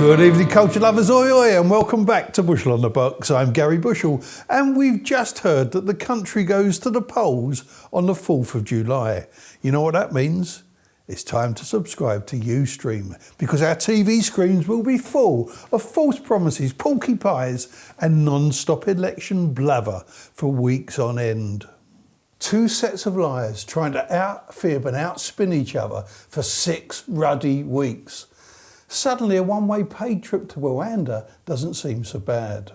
Good evening, culture lovers, oi oi, and welcome back to Bushell on the Box. I'm Gary Bushell, and we've just heard that the country goes to the polls on the 4th of July. You know what that means? It's time to subscribe to Ustream, because our TV screens will be full of false promises, porky pies, and non-stop election blather for weeks on end. Two sets of liars trying to out-fib and outspin each other for 6 ruddy weeks. Suddenly a one-way paid trip to Rwanda doesn't seem so bad.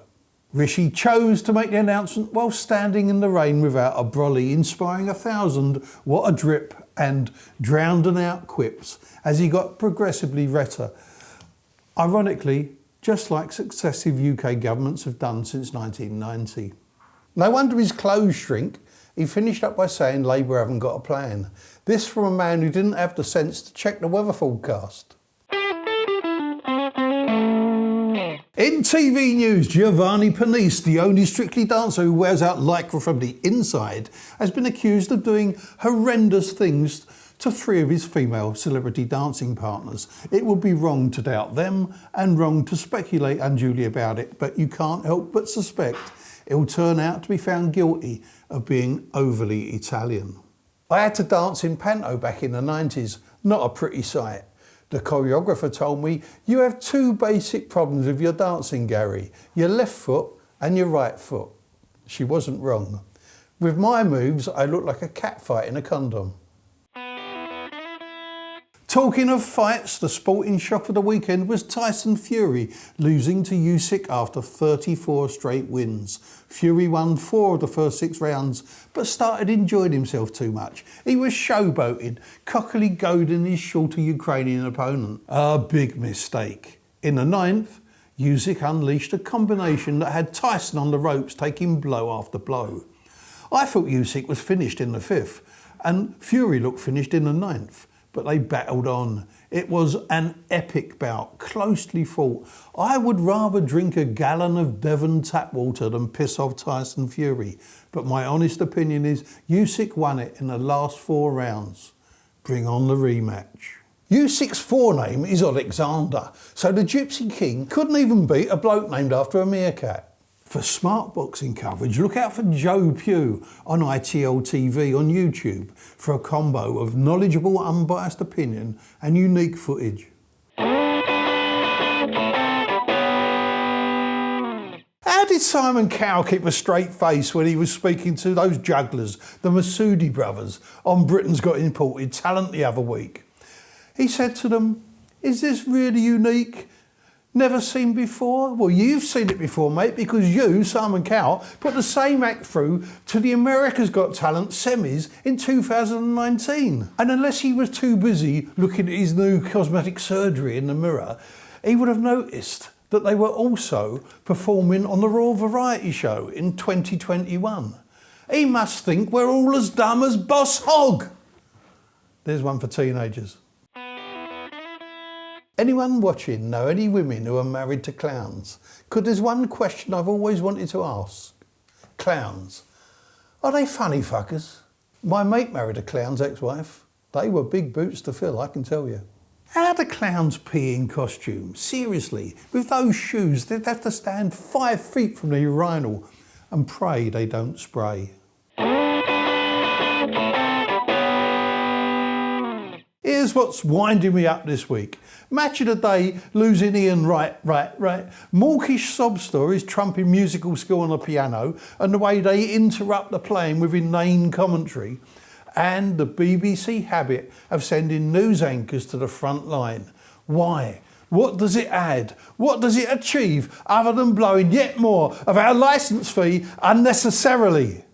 Rishi chose to make the announcement while standing in the rain without a brolly, inspiring 1,000 what a drip and drowned and out quips as he got progressively redder. Ironically, just like successive UK governments have done since 1990. No wonder his clothes shrink. He finished up by saying Labour haven't got a plan. This from a man who didn't have the sense to check the weather forecast. In TV news, Giovanni Pernice, the only Strictly dancer who wears out lycra from the inside, has been accused of doing horrendous things to 3 of his female celebrity dancing partners. It would be wrong to doubt them and wrong to speculate unduly about it, but you can't help but suspect he'll turn out to be found guilty of being overly Italian. I had to dance in panto back in the 90s, not a pretty sight. The choreographer told me, you have 2 basic problems with your dancing, Gary, your left foot and your right foot. She wasn't wrong. With my moves, I look like a cat fight in a condom. Talking of fights, the sporting shock of the weekend was Tyson Fury losing to Usyk after 34 straight wins. Fury won 4 of the first 6 rounds, but started enjoying himself too much. He was showboating, cockily goading his shorter Ukrainian opponent. A big mistake. In the 9th, Usyk unleashed a combination that had Tyson on the ropes taking blow after blow. I thought Usyk was finished in the 5th, and Fury looked finished in the 9th. But they battled on. It was an epic bout, closely fought. I would rather drink a gallon of Devon tap water than piss off Tyson Fury. But my honest opinion is Usyk won it in the last 4 rounds. Bring on the rematch. Usyk's forename is Alexander, so the Gypsy King couldn't even beat a bloke named after a meerkat. For smart boxing coverage, look out for Joe Pugh on ITL TV on YouTube for a combo of knowledgeable, unbiased opinion and unique footage. How did Simon Cowell keep a straight face when he was speaking to those jugglers, the Masoodi brothers, on Britain's Got Imported Talent the other week? He said to them, "Is this really unique? Never seen before?" Well, you've seen it before, mate, because you, Simon Cowell, put the same act through to the America's Got Talent semis in 2019. And unless he was too busy looking at his new cosmetic surgery in the mirror, he would have noticed that they were also performing on the Raw Variety Show in 2021. He must think we're all as dumb as Boss Hogg. There's one for teenagers. Anyone watching know any women who are married to clowns? 'Cause there's one question I've always wanted to ask. Clowns, are they funny fuckers? My mate married a clown's ex-wife. They were big boots to fill, I can tell you. How do clowns pee in costume? Seriously, with those shoes, they'd have to stand 5 feet from the urinal and pray they don't spray. Here's what's winding me up this week. Match of the day, losing Ian right. Mawkish sob stories trumping musical skill on the piano and the way they interrupt the playing with inane commentary. And the BBC habit of sending news anchors to the front line. Why? What does it add? What does it achieve other than blowing yet more of our licence fee unnecessarily?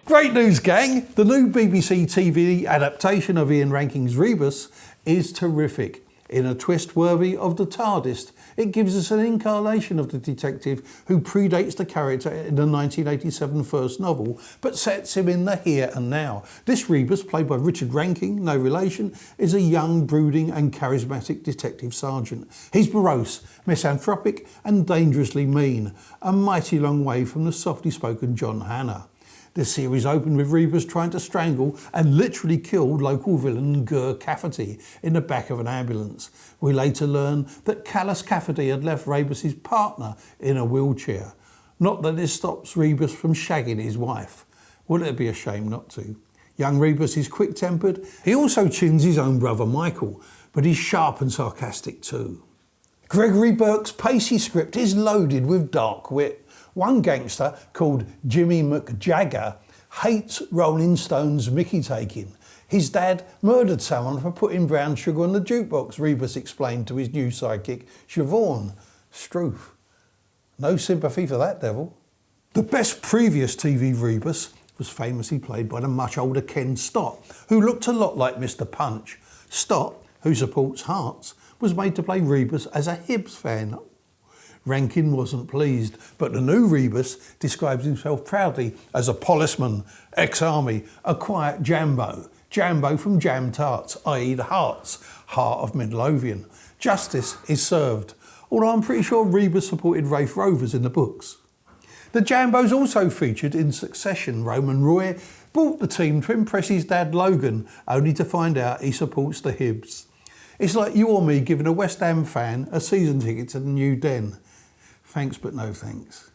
Great news, gang! The new BBC TV adaptation of Ian Ranking's Rebus is terrific. In a twist worthy of The TARDIS, it gives us an incarnation of the detective who predates the character in the 1987 first novel, but sets him in the here and now. This Rebus, played by Richard Ranking, no relation, is a young, brooding and charismatic detective sergeant. He's morose, misanthropic and dangerously mean, a mighty long way from the softly spoken John Hannah. The series opened with Rebus trying to strangle and literally killed local villain Gur Cafferty in the back of an ambulance. We later learn that Callus Cafferty had left Rebus's partner in a wheelchair. Not that this stops Rebus from shagging his wife. Wouldn't it be a shame not to? Young Rebus is quick-tempered. He also chins his own brother Michael, but he's sharp and sarcastic too. Gregory Burke's pacey script is loaded with dark wit. One gangster, called Jimmy McJagger, hates Rolling Stone's Mickey taking. His dad murdered someone for putting brown sugar on the jukebox, Rebus explained to his new sidekick, Siobhan Struth. No sympathy for that devil. The best previous TV Rebus was famously played by the much older Ken Stott, who looked a lot like Mr. Punch. Stott, who supports Hearts, was made to play Rebus as a Hibs fan. Rankin wasn't pleased, but the new Rebus describes himself proudly as a policeman, ex-army, a quiet Jambo. Jambo from Jam Tarts, i.e. the Hearts, heart of Midlothian. Justice is served, although I'm pretty sure Rebus supported Rafe Rovers in the books. The Jambos also featured in Succession. Roman Roy bought the team to impress his dad Logan, only to find out he supports the Hibs. It's like you or me giving a West Ham fan a season ticket to the New Den. Thanks but no thanks.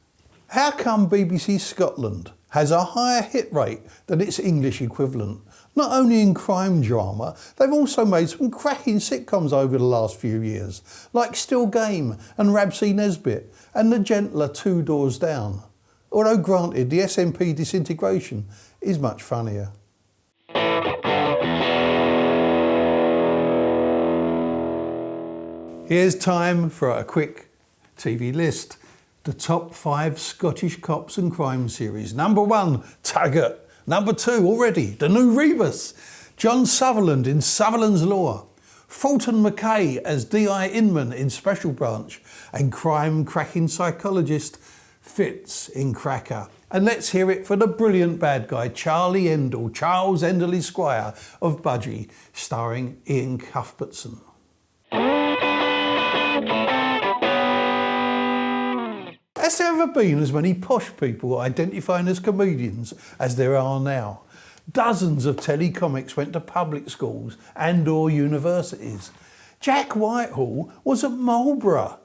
How come BBC Scotland has a higher hit rate than its English equivalent? Not only in crime drama, they've also made some cracking sitcoms over the last few years, like Still Game and Rabsy Nesbitt and the gentler Two Doors Down. Although granted, the SNP disintegration is much funnier. Here's time for a quick TV list. The top 5 Scottish cops and crime series. Number 1, Taggart. Number 2, already, the new Rebus. John Sutherland in Sutherland's Law. Fulton Mackay as D.I. Inman in Special Branch. And crime-cracking psychologist Fitz in Cracker. And let's hear it for the brilliant bad guy, Charlie Endell, Charles Endell Esquire of Budgie, starring Ian Cuthbertson. Has there ever been as many posh people identifying as comedians as there are now? Dozens of telecomics went to public schools and/or universities. Jack Whitehall was at Marlborough.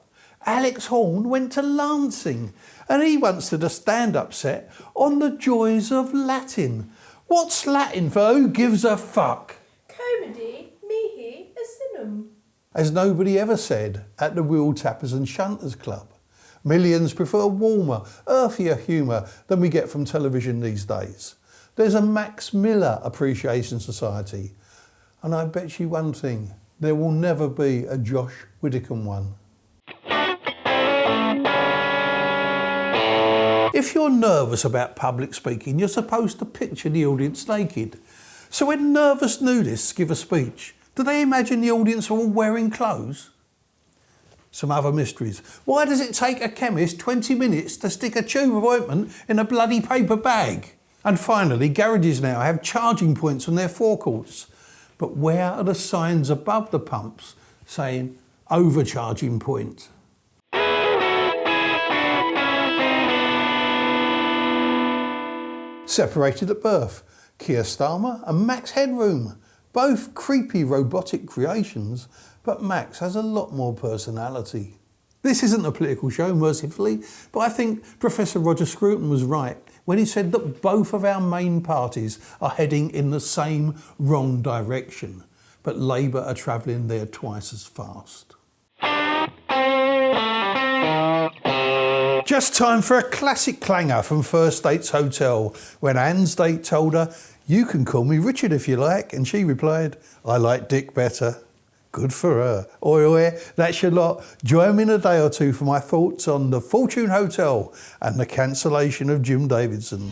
Alex Horn went to Lancing, and he once did a stand-up set on the joys of Latin. What's Latin for who gives a fuck? Comedy mihi asinum. As nobody ever said at the Wheel Tappers and Shunters Club. Millions prefer warmer, earthier humour than we get from television these days. There's a Max Miller Appreciation Society. And I bet you one thing, there will never be a Josh Widdicombe one. If you're nervous about public speaking, you're supposed to picture the audience naked. So when nervous nudists give a speech, do they imagine the audience are all wearing clothes? Some other mysteries. Why does it take a chemist 20 minutes to stick a tube of ointment in a bloody paper bag? And finally, garages now have charging points on their forecourts. But where are the signs above the pumps saying overcharging point? Separated at birth, Keir Starmer and Max Headroom. Both creepy robotic creations, but Max has a lot more personality. This isn't a political show, mercifully, but I think Professor Roger Scruton was right when he said that both of our main parties are heading in the same wrong direction, but Labour are travelling there twice as fast. Just time for a classic clanger from First Dates Hotel, when Anne's date told her, "You can call me Richard if you like," and she replied, "I like Dick better." Good for her. Oi, oi, that's your lot. Join me in a day or two for my thoughts on the Fortune Hotel and the cancellation of Jim Davidson.